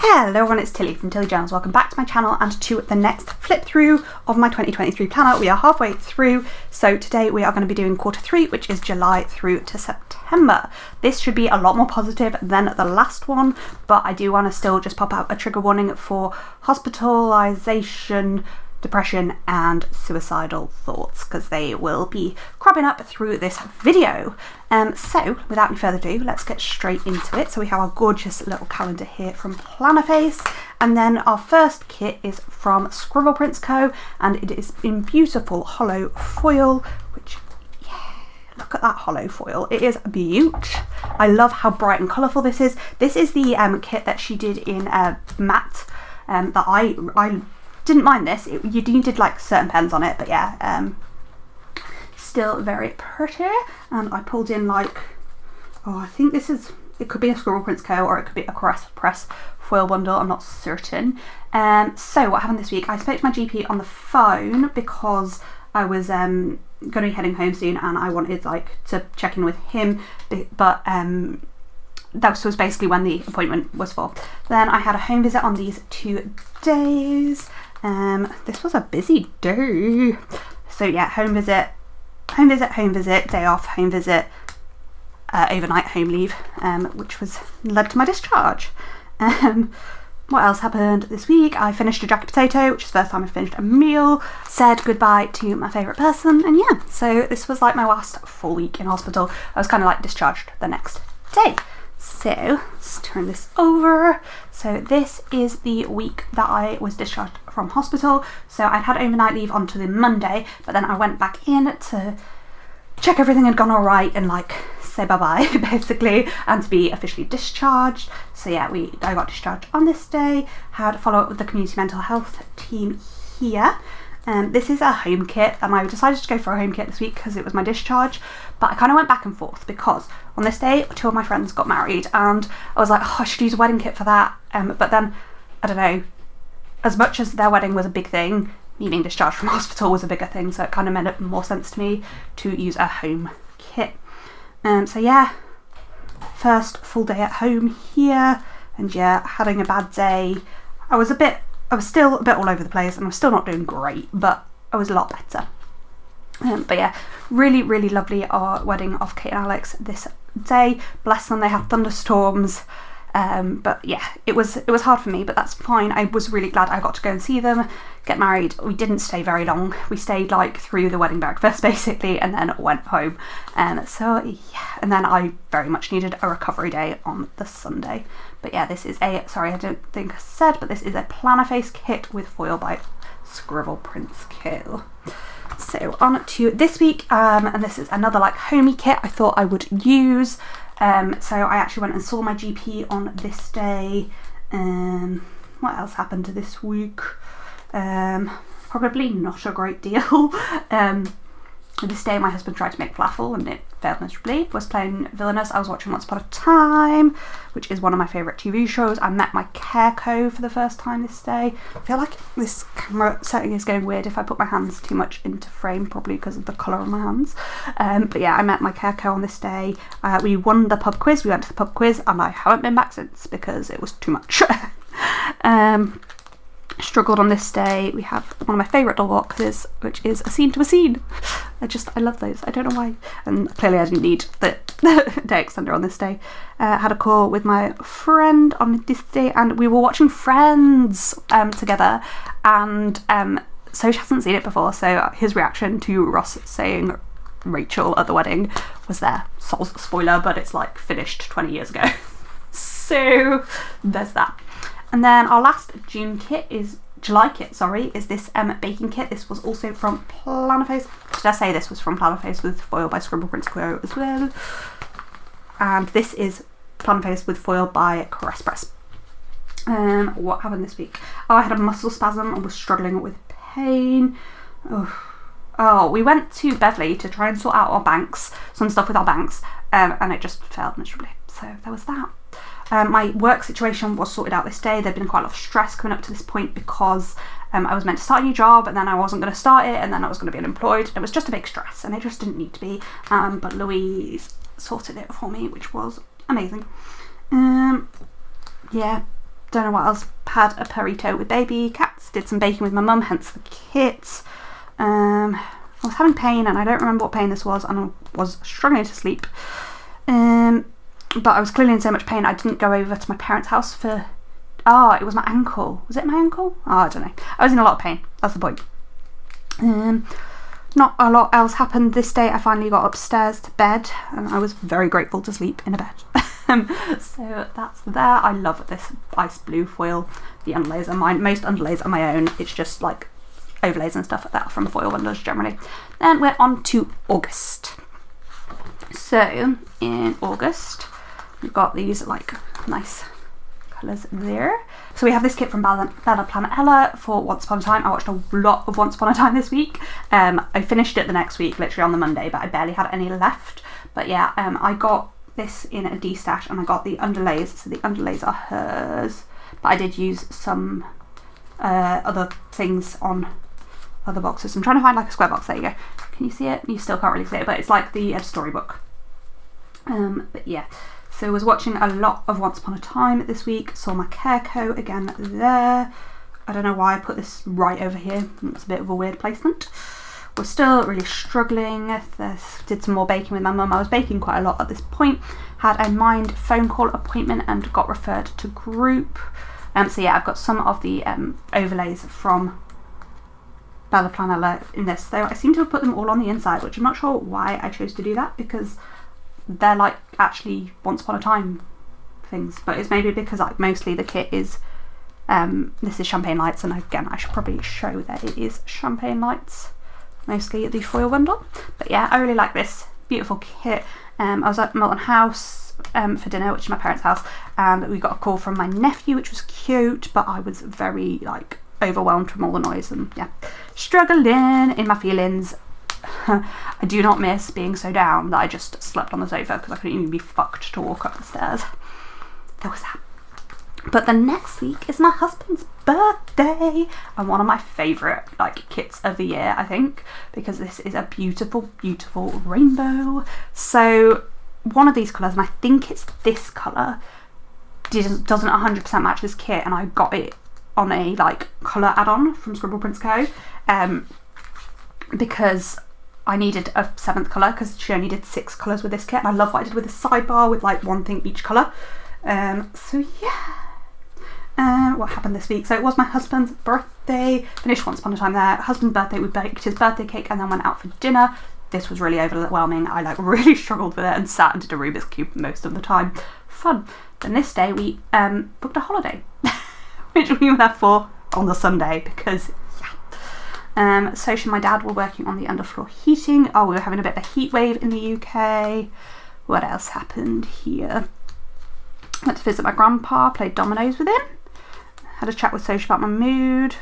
Hello everyone, it's Tilly from Tilly Journals. Welcome back to my channel and to the next flip through of my 2023 planner. We are halfway through, so today we are going to be doing quarter 3, which is July through to September. This should be a lot more positive than the last one, but I do want to still just pop out a trigger warning for hospitalization, depression and suicidal thoughts, because they will be cropping up through this video. So without any further ado, let's get straight into it. So we have our gorgeous little calendar here from Plannerface, and then our first kit is from Scribble Co, and it is in beautiful hollow foil, which, yeah, look at that hollow foil. It is beaut. I love how bright and colourful this is. This is the kit that she did in matte, that I didn't mind this. You needed like certain pens on it, but yeah, still very pretty. And I pulled in like, oh, I think this is, it could be a Scribble Co or it could be a press foil bundle, I'm not certain. So what happened this week, I spoke to my GP on the phone because I was going to be heading home soon and I wanted like to check in with him, but that was basically when the appointment was for. Then I had a home visit on these 2 days. This was a busy day. So yeah, home visit, day off, home visit, overnight home leave, which was led to my discharge. What else happened this week? I finished a jacket potato, which is the first time I finished a meal, said goodbye to my favourite person, and yeah, so this was like my last full week in hospital. I was kind of like discharged the next day. So let's turn this over. So this is the week that I was discharged from hospital. So I'd had overnight leave onto the Monday, but then I went back in to check everything had gone all right and like say bye-bye basically, and to be officially discharged. So yeah, I got discharged on this day, had a follow-up with the community mental health team here. This is a home kit, and I decided to go for a home kit this week because it was my discharge, but I kind of went back and forth because on this day 2 of my friends got married and I was like, oh, I should use a wedding kit for that, but then I don't know, as much as their wedding was a big thing, me being discharged from hospital was a bigger thing, so it kind of made more sense to me to use a home kit. So yeah, first full day at home here, and yeah, having a bad day. I was still a bit all over the place and I was still not doing great, but I was a lot better. But yeah, really, really lovely wedding of Kate and Alex this day. Bless them, they had thunderstorms. But yeah, it was hard for me, but that's fine. I was really glad I got to go and see them get married. We didn't stay very long. We stayed like through the wedding breakfast basically and then went home. So yeah, and then I very much needed a recovery day on the Sunday. But yeah, this is sorry, I don't think I said, but this is a Plannerface kit with foil by Scribble Co. So on to this week, and this is another like homey kit I thought I would use. So I actually went and saw my GP on this day. What else happened this week? Probably not a great deal. This day my husband tried to make falafel and it failed miserably. Was playing villainous. I was watching Once Upon a Time, which is one of my favourite TV shows. I met my care co for the first time this day. I feel like this camera setting is going weird if I put my hands too much into frame, probably because of the colour of my hands. But yeah, I met my care co on this day. We won the pub quiz. We went to the pub quiz and I haven't been back since because it was too much. Struggled on this day. We have one of my favourite doll boxes, which is A Scene to a Scene. I love those. I don't know why. And clearly I didn't need the day extender on this day. Had a call with my friend on this day and we were watching Friends together, and so she hasn't seen it before, so his reaction to Ross saying Rachel at the wedding was there. Spoiler, but it's like finished 20 years ago. So there's that. And then our last July kit, is this baking kit. This was also from Plannerface. Did I say this was from Plannerface with foil by Scribble Co as well? And this is Plannerface with foil by Press. What happened this week? Oh, I had a muscle spasm and was struggling with pain. Oh, we went to Beverley to try and sort out some stuff with our banks, and it just failed miserably. So there was that. My work situation was sorted out this day. There'd been quite a lot of stress coming up to this point because I was meant to start a new job and then I wasn't going to start it and then I was going to be unemployed. It was just a big stress and it just didn't need to be. But Louise sorted it for me, which was amazing. Yeah, don't know what else. Had a burrito with baby cats, did some baking with my mum, hence the kit. I was having pain and I don't remember what pain this was, and I was struggling to sleep. But I was clearly in so much pain I didn't go over to my parents' house for... it was my ankle. Was it my ankle? I don't know. I was in a lot of pain. That's the point. Not a lot else happened this day. I finally got upstairs to bed and I was very grateful to sleep in a bed. So that's there. I love this ice blue foil. The underlays are mine. Most underlays are my own. It's just like overlays and stuff like that from foil bundles generally. Then we're on to August. So in August we've got these like nice colours there. So we have this kit from Bella Planner for Once Upon a Time. I watched a lot of Once Upon a Time this week. I finished it the next week, literally on the Monday, but I barely had any left. But yeah, I got this in a D-stash and I got the underlays. So the underlays are hers, but I did use some other things on other boxes. I'm trying to find like a square box. There you go. Can you see it? You still can't really see it, but it's like the storybook. But yeah. So I was watching a lot of Once Upon a Time this week. Saw my care coat again there. I don't know why I put this right over here. It's a bit of a weird placement. We're still really struggling. Did some more baking with my mum. I was baking quite a lot at this point. Had a mind phone call appointment and got referred to group. So yeah, I've got some of the overlays from Bella Planner in this. So I seem to have put them all on the inside, which I'm not sure why I chose to do that, because they're like actually Once Upon a Time things, but it's maybe because like mostly the kit is this is Champagne Lights, and again I should probably show that it is Champagne Lights, mostly the foil bundle. But yeah, I really like this beautiful kit. I was at Milton House for dinner, which is my parents' house, and we got a call from my nephew, which was cute, but I was very like overwhelmed from all the noise and yeah, struggling in my feelings. I do not miss being so down that I just slept on the sofa because I couldn't even be fucked to walk up the stairs. There was that. But the next week is my husband's birthday, and one of my favourite like kits of the year, I think, because this is a beautiful, beautiful rainbow. So one of these colours, and I think it's this colour, doesn't 100% match this kit, and I got it on a like colour add-on from Scribble Co. Because I needed a 7th colour, because she only did 6 colours with this kit, and I love what I did with the sidebar with like one thing each colour. So yeah, what happened this week? So it was my husband's birthday, finished Once Upon a Time there. Husband's birthday, we baked his birthday cake and then went out for dinner. This was really overwhelming. I like really struggled with it and sat and did a Rubik's Cube most of the time. Fun. Then this day we booked a holiday, which we were there for on the Sunday because Socia and my dad were working on the underfloor heating. We were having a bit of a heat wave in the UK. What else happened here? Went to visit my grandpa, played dominoes with him. Had a chat with Socia about my mood.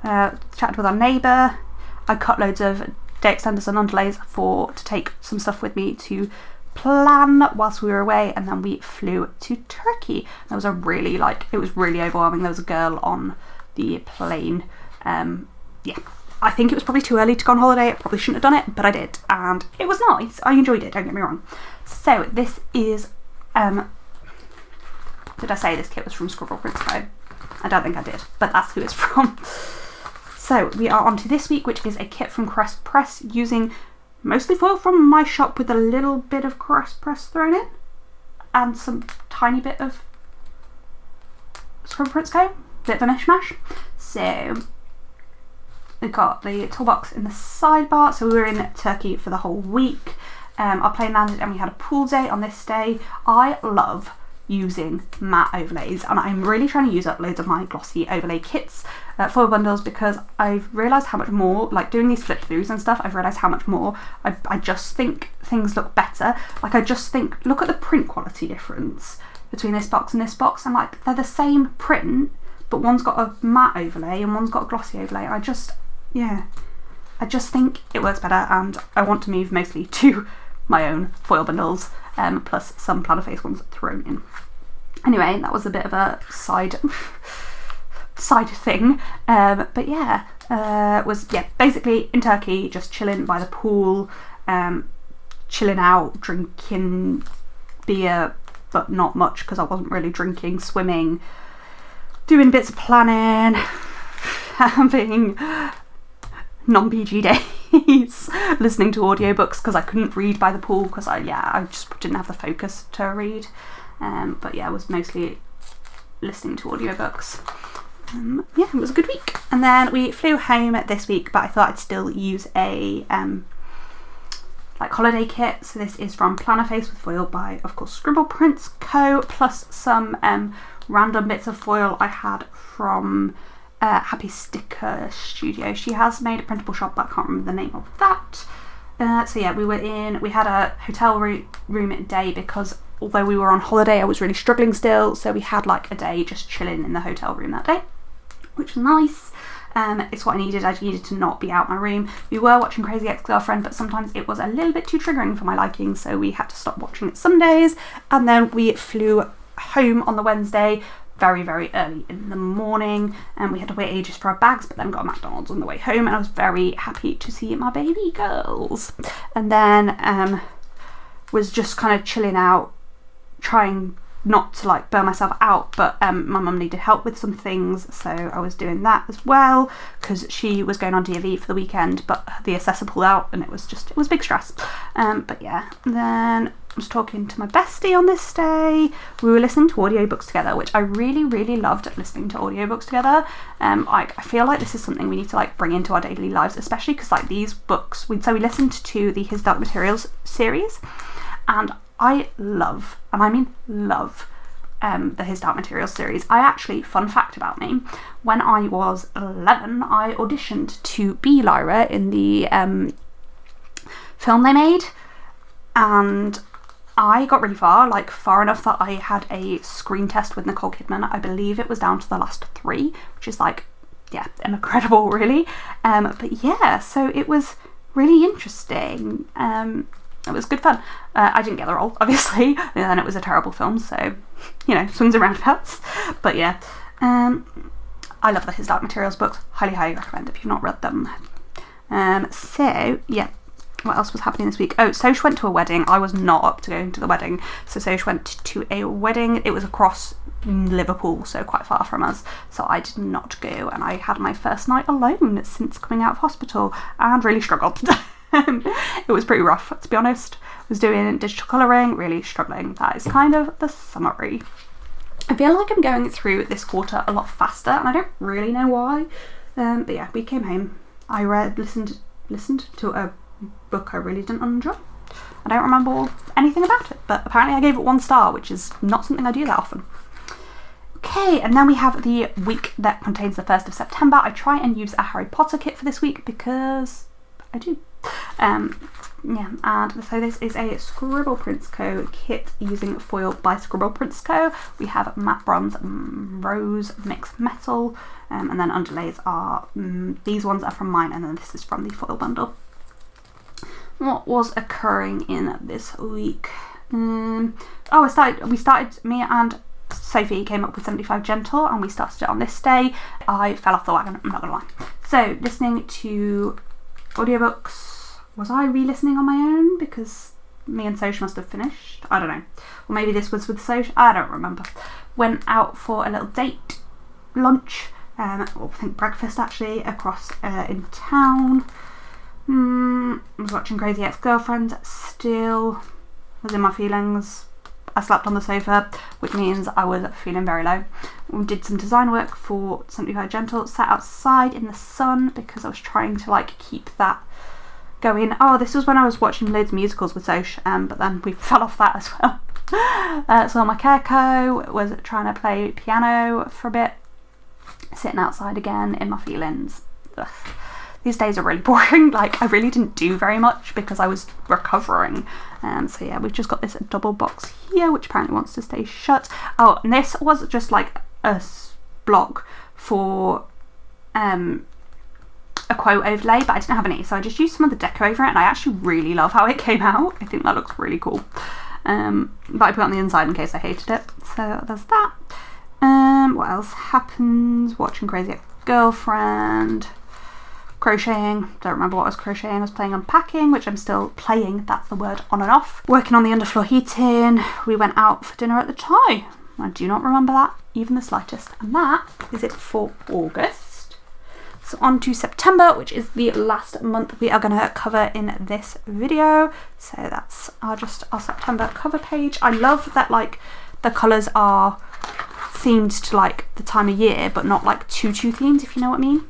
Chatted with our neighbour. I cut loads of day extenders and underlays to take some stuff with me to plan whilst we were away, and then we flew to Turkey. It was really overwhelming. There was a girl on the plane. Yeah, I think it was probably too early to go on holiday. I probably shouldn't have done it, but I did, and it was nice. I enjoyed it, don't get me wrong. So this is, did I say this kit was from Scribble Co? I don't think I did, but that's who it's from. So we are on to this week, which is a kit from Crest Press, using mostly foil from my shop with a little bit of Crest Press thrown in, and some tiny bit of Scribble Co, bit of a mishmash. So we got the toolbox in the sidebar. So we were in Turkey for the whole week. Our plane landed and we had a pool day on this day. I love using matte overlays, and I'm really trying to use up loads of my glossy overlay kits, foil bundles, because I've realised how much more, like doing these flip throughs and stuff, I've realised how much more I just think things look better. Like I just think, look at the print quality difference between this box and this box, and like they're the same print, but one's got a matte overlay and one's got a glossy overlay. I just think it works better, and I want to move mostly to my own foil bundles, plus some Plannerface ones thrown in. Anyway, that was a bit of a side thing, but yeah, was basically in Turkey, just chilling by the pool, chilling out, drinking beer, but not much because I wasn't really drinking, swimming, doing bits of planning, having non-PG days, listening to audiobooks because I couldn't read by the pool because I just didn't have the focus to read. But yeah, I was mostly listening to audiobooks. Yeah, it was a good week. And then we flew home this week, but I thought I'd still use a like holiday kit. So this is from Plannerface with foil by, of course, Scribble Prints Co. plus some random bits of foil I had from Happy Sticker Studio. She has made a printable shop, but I can't remember the name of that. So yeah, we had a hotel room day because although we were on holiday, I was really struggling still. So we had like a day just chilling in the hotel room that day, which was nice. It's what I needed. I needed to not be out my room. We were watching Crazy Ex-Girlfriend, but sometimes it was a little bit too triggering for my liking, so we had to stop watching it some days. And then we flew home on the Wednesday very, very early in the morning, and we had to wait ages for our bags, but then got a McDonald's on the way home, and I was very happy to see my baby girls. And then was just kind of chilling out, trying not to like burn myself out, but my mum needed help with some things, so I was doing that as well because she was going on DV for the weekend, but the assessor pulled out and it was big stress. But yeah, then I was talking to my bestie on this day. We were listening to audiobooks together, which I really, really loved listening to audiobooks together. I feel like this is something we need to like bring into our daily lives, especially because like these books, we listened to the His Dark Materials series, and I love, and I mean love, the His Dark Materials series. I actually, fun fact about me, when I was 11, I auditioned to be Lyra in the film they made, and I got really far, like far enough that I had a screen test with Nicole Kidman. I believe it was down to the last 3, which is like, yeah, incredible really. But yeah, so it was really interesting. It was good fun. I didn't get the role, obviously, and then it was a terrible film, so, you know, swings and roundabouts. But yeah, I love the His Dark Materials books. Highly, highly recommend if you've not read them. So, yeah, what else was happening this week? Oh, Soch went to a wedding. I was not up to going to the wedding, so Soch went to a wedding. It was across Liverpool, so quite far from us, so I did not go, and I had my first night alone since coming out of hospital, and really struggled. It was pretty rough, to be honest. I was doing digital colouring, really struggling. That is kind of the summary. I feel like I'm going through this quarter a lot faster, and I don't really know why. But yeah, we came home. I listened to a book I really didn't enjoy. I don't remember anything about it, but apparently I gave it 1 star, which is not something I do that often. Okay, and then we have the week that contains the 1st of September. I try and use a Harry Potter kit for this week because I do. Yeah, and so this is a Scribble Prints Co. kit using foil by Scribble Prints Co. We have matte bronze and rose mixed metal, and then underlays are, these ones are from mine, and then this is from the foil bundle. What was occurring in this week? Me and Sophie came up with 75 Gentle, and we started it on this day. I fell off the wagon, I'm not gonna lie. So, listening to audiobooks. Was I re-listening on my own because me and Soch must have finished? I don't know. Or maybe this was with Soch, I don't remember. Went out for a little date, lunch, or I think breakfast actually, across in town. I was watching Crazy Ex-Girlfriend still, was in my feelings. I slept on the sofa, which means I was feeling very low. We did some design work for 75 Gentle, sat outside in the sun because I was trying to like keep that going. Oh, this was when I was watching loads of musicals with Soch, but then we fell off that as well. So my Keiko was trying to play piano for a bit, sitting outside again in my feelings. Ugh. These days are really boring. Like, I really didn't do very much because I was recovering. So yeah, we've just got this double box here, which apparently wants to stay shut. Oh, and this was just like a block for a quote overlay, but I didn't have any, so I just used some of the deco over it, and I actually really love how it came out. I think that looks really cool. But I put it on the inside in case I hated it. So there's that. What else happened? Watching Crazy Ex-Girlfriend. Crocheting, don't remember what I was crocheting. I was playing unpacking, which I'm still playing, that's the word, on and off. Working on the underfloor heating. We went out for dinner at the Thai. I do not remember that even the slightest. And that is it for August. So on to September, which is the last month we are going to cover in this video. So that's our September cover page. I love that like the colours are themed to like the time of year, but not like too themed, if you know what I mean.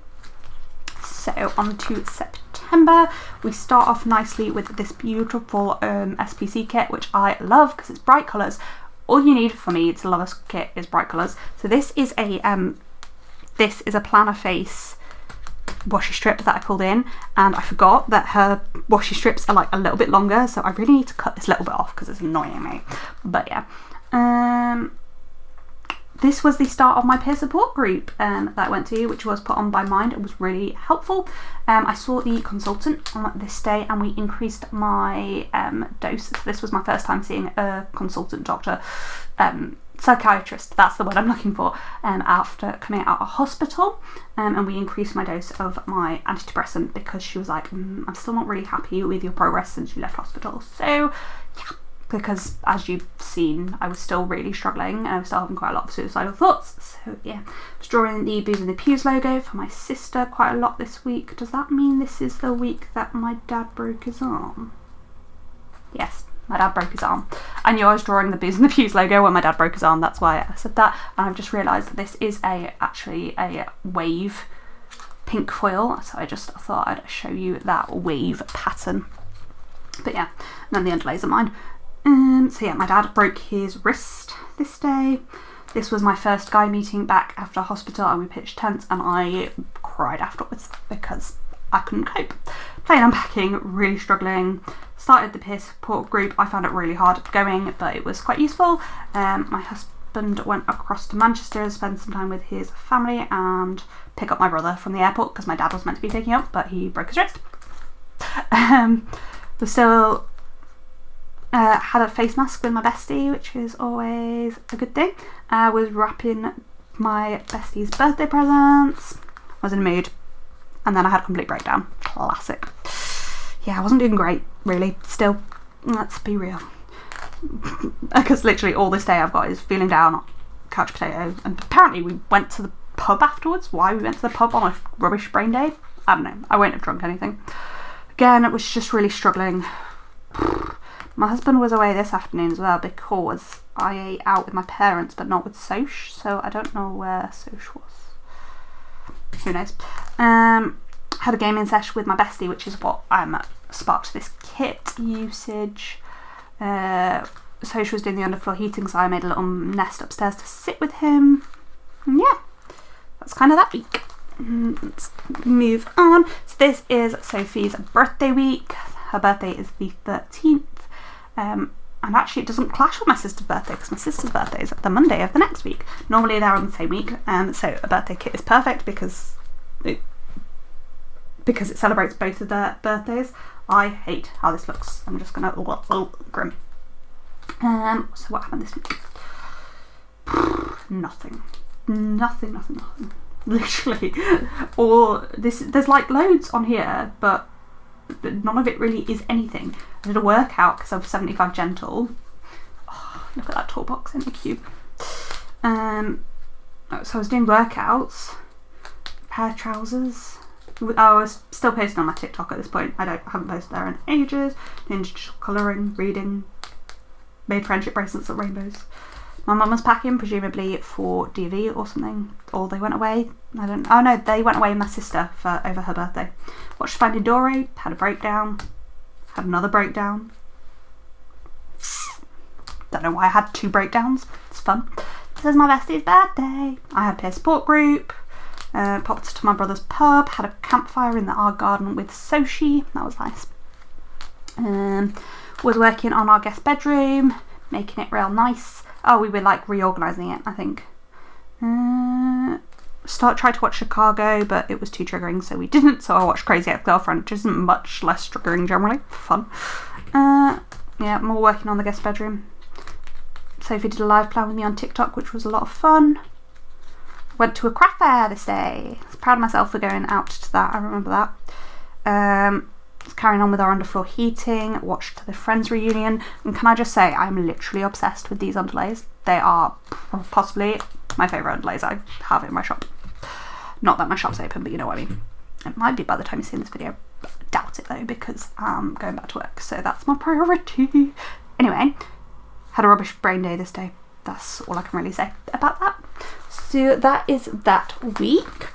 So on to September, we start off nicely with this beautiful SPC kit, which I love because it's bright colours. All you need for me to love a kit is bright colours. So this is a Plannerface washi strip that I pulled in, and I forgot that her washi strips are like a little bit longer, so I really need to cut this little bit off because it's annoying me. But yeah, this was the start of my peer support group that I went to, which was put on by Mind. It was really helpful. I saw the consultant on this day and we increased my dose. So this was my first time seeing a consultant doctor, psychiatrist, that's the word I'm looking for, after coming out of hospital. And we increased my dose of my antidepressant because she was like, I'm still not really happy with your progress since you left hospital. So yeah, because as you've seen, I was still really struggling and I was still having quite a lot of suicidal thoughts. So yeah, I was drawing the Booze and the Pews logo for my sister quite a lot this week. Does that mean this is the week that my dad broke his arm? Yes, my dad broke his arm. I knew I was drawing the Booze and the Pews logo when my dad broke his arm, that's why I said that. And I've just realised that this is actually a wave pink foil, so I just thought I'd show you that wave pattern. But yeah, and then the underlays are mine. So yeah, my dad broke his wrist this day. This was my first guy meeting back after hospital, and we pitched tents and I cried afterwards because I couldn't cope. Playing unpacking, really struggling. Started the peer support group. I found it really hard going, but it was quite useful. My husband went across to Manchester to spend some time with his family and pick up my brother from the airport because my dad was meant to be picking up, but he broke his wrist. We're still had a face mask with my bestie, which is always a good thing. I was wrapping my bestie's birthday presents. I was in a mood, and then I had a complete breakdown. Classic. Yeah, I wasn't doing great, really. Still, let's be real. Because literally all this day I've got is feeling down, couch potato, and apparently we went to the pub afterwards. Why we went to the pub on a rubbish brain day? I don't know. I won't have drunk anything. Again, it was just really struggling. My husband was away this afternoon as well because I ate out with my parents but not with Soch, so I don't know where Soch was. Who knows? Had a gaming session with my bestie, which is what sparked this kit usage. Soch was doing the underfloor heating, so I made a little nest upstairs to sit with him. And yeah, that's kind of that week. Let's move on. So this is Sophie's birthday week. Her birthday is the 13th. And actually it doesn't clash with my sister's birthday because my sister's birthday is the Monday of the next week. Normally they're on the same week, so a birthday kit is perfect because it celebrates both of their birthdays. I hate how this looks. I'm just gonna grim. So what happened this week? Nothing. Literally, there's like loads on here, but none of it really is anything. I did a workout because I'm 75 gentle. Oh, look at that toolbox in the cube. So I was doing workouts, pair of trousers. I was still posting on my TikTok at this point. I haven't posted there in ages. Ninja colouring, reading, made friendship bracelets of rainbows. My mum was packing, presumably for DV or something, or they went away. Oh no, they went away with my sister over her birthday. Watched Finding Dory, had a breakdown, had another breakdown. Don't know why I had 2 breakdowns. It's fun. This is my bestie's birthday. I had a peer support group. Popped to my brother's pub. Had a campfire in our garden with Sochi. That was nice. Was working on our guest bedroom, making it real nice. Oh, we were like reorganising it, I think. Tried to watch Chicago, but it was too triggering, so we didn't. So I watched Crazy Ex-Girlfriend, which isn't much less triggering generally. Fun. Yeah, more working on the guest bedroom. Sophie did a live plan with me on TikTok, which was a lot of fun. Went to a craft fair this day. I was proud of myself for going out to that. I remember that. Carrying on with our underfloor heating, watched the Friends reunion, and can I just say I'm literally obsessed with these underlays. They are possibly my favourite underlays I have in my shop. Not that my shop's open, but you know what I mean. It might be by the time you see this video. Doubt it though, because I'm going back to work, so that's my priority. Anyway, had a rubbish brain day this day. That's all I can really say about that. So that is that week.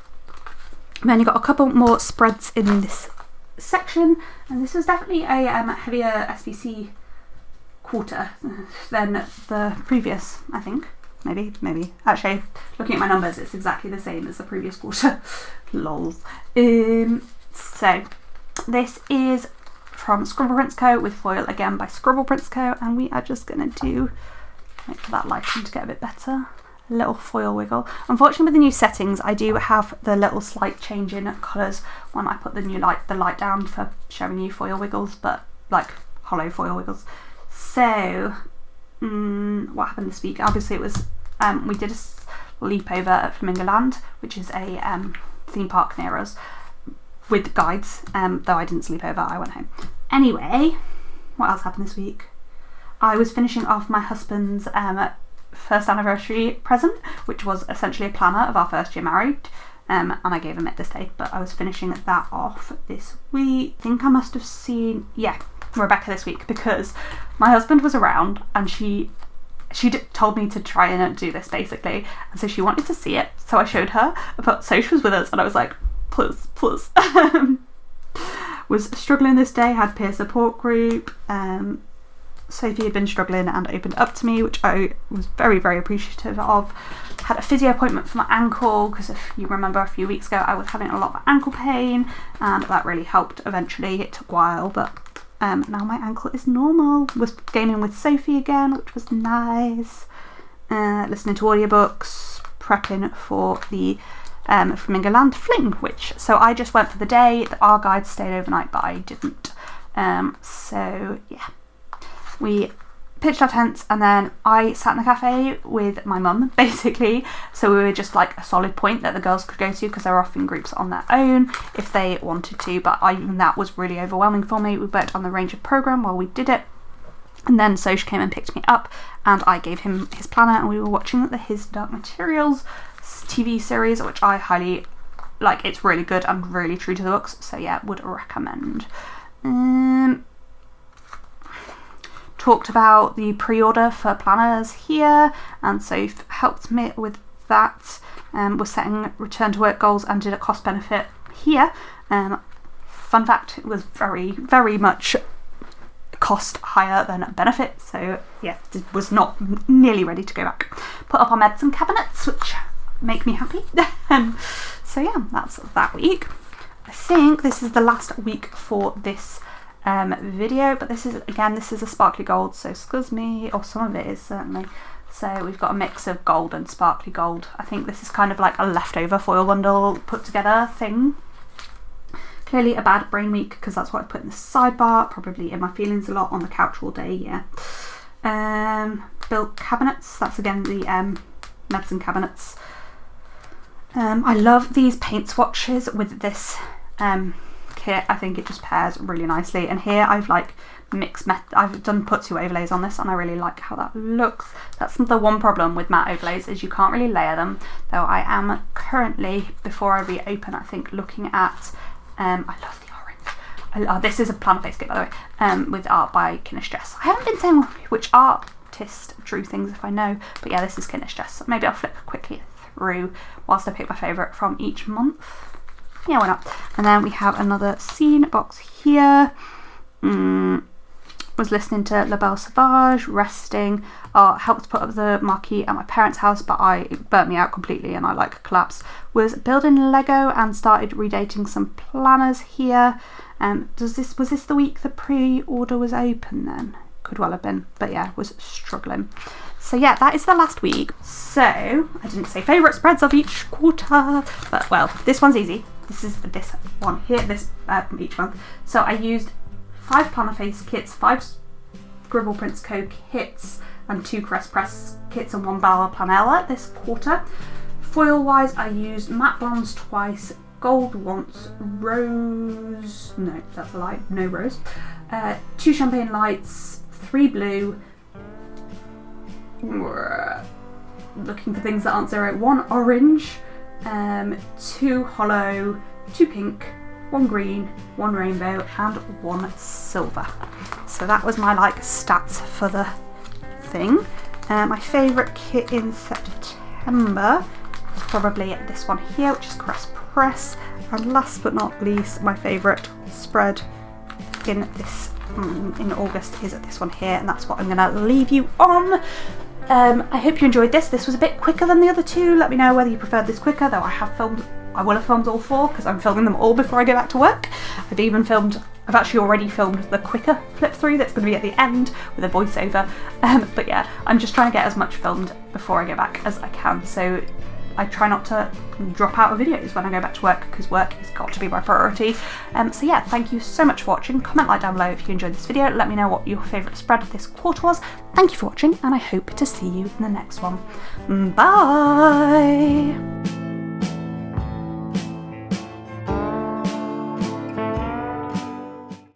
I've only got a couple more spreads in this section, and this is definitely a heavier SBC quarter than the previous, I think. Maybe. Actually, looking at my numbers, it's exactly the same as the previous quarter. Lols. So, this is from Scribble Prints Co. with foil again by Scribble Prints Co. And we are just going to wait for that lighting to get a bit better. A little foil wiggle. Unfortunately, with the new settings, I do have the little slight change in colours when I put the light down for showing you foil wiggles, but like hollow foil wiggles. So, what happened this week? Obviously, it was we did a sleepover at Flamingo Land, which is a theme park near us, with guides. Though I didn't sleep over, I went home. Anyway, what else happened this week? I was finishing off my husband's first anniversary present, which was essentially a planner of our first year married. And I gave him it this day, but I was finishing that off this week. I think I must have seen, Rebecca this week, because my husband was around and she told me to try and do this basically, and so she wanted to see it, so I showed her, but so she was with us and I was like, please. Was struggling this day, had peer support group. Sophie had been struggling and opened up to me, which I was very, very appreciative of. Had a physio appointment for my ankle, because if you remember a few weeks ago I was having a lot of ankle pain, and that really helped eventually. It took a while, but now my ankle is normal. Was gaming with Sophie again, which was nice. Listening to audiobooks, prepping for the Flamingo Land fling, so I just went for the day. Our guides stayed overnight, but I didn't. So yeah, we pitched our tents, and then I sat in the cafe with my mum, basically. So we were just like a solid point that the girls could go to, because they were off in groups on their own if they wanted to, but even that was really overwhelming for me. We worked on the Ranger program while we did it, and then Soch came and picked me up, and I gave him his planner, and we were watching his Dark Materials TV series, which I highly like. It's really good and really true to the books, so yeah, would recommend. Talked about the pre-order for planners here, and so helped me with that. Was setting return to work goals and did a cost benefit here. Fun fact, it was very, very much cost higher than benefit, so yeah, was not nearly ready to go back. Put up our medicine cabinets, which make me happy. So yeah, that's that week. I think this is the last week for this video, but this is a sparkly gold, so excuse me, or some of it is certainly. So we've got a mix of gold and sparkly gold. I think this is kind of like a leftover foil bundle put together thing. Clearly a bad brain week, because that's what I put in the sidebar, probably in my feelings a lot on the couch all day, yeah. Built cabinets, that's again the medicine cabinets. I love these paint swatches with this kit. I think it just pairs really nicely, and here I've like I've put 2 overlays on this, and I really like how that looks. That's the one problem with matte overlays, is you can't really layer them, though I am currently, before I reopen, I think looking at I love the orange. This is a Plannerface kit, by the way, with art by Kinnistress. I haven't been saying which artist drew things if I know, but yeah, this is Kinnistress. So maybe I'll flip quickly through whilst I pick my favourite from each month. Yeah, why not? And then we have another scene box here. Was listening to La Belle Sauvage, resting. Helped put up the marquee at my parents' house, but it burnt me out completely and I like collapsed. Was building Lego and started redating some planners here. Was this the week the pre-order was open then? Could well have been, but yeah, was struggling. So yeah, that is the last week. So I didn't say favourite spreads of each quarter, but well, this one's easy. This is this one here, each month. So I used 5 Plannerface kits, 5 Scribble Prints Co kits, and 2 Crest Press kits, and 1 Bauer Planella this quarter. Foil wise, I used matte bronze twice, gold once, rose, no, that's a lie, no rose, 2 champagne lights, 3 blue, looking for things that aren't 0. 1 orange, 2 hollow, 2 pink, 1 green, 1 rainbow, and 1 silver. So that was my like stats for the thing. My favourite kit in September is probably this one here, which is Crest Press. And last but not least, my favourite spread in August is this one here, and that's what I'm going to leave you on. I hope you enjoyed this. This was a bit quicker than the other two. Let me know whether you preferred this quicker, though I will have filmed all 4 because I'm filming them all before I go back to work. I've actually already filmed the quicker flip through that's going to be at the end with a voiceover. But yeah, I'm just trying to get as much filmed before I go back as I can. So I try not to drop out of videos when I go back to work because work has got to be my priority. So yeah, thank you so much for watching. Comment like down below if you enjoyed this video. Let me know what your favourite spread this quarter was. Thank you for watching, and I hope to see you in the next one. Bye!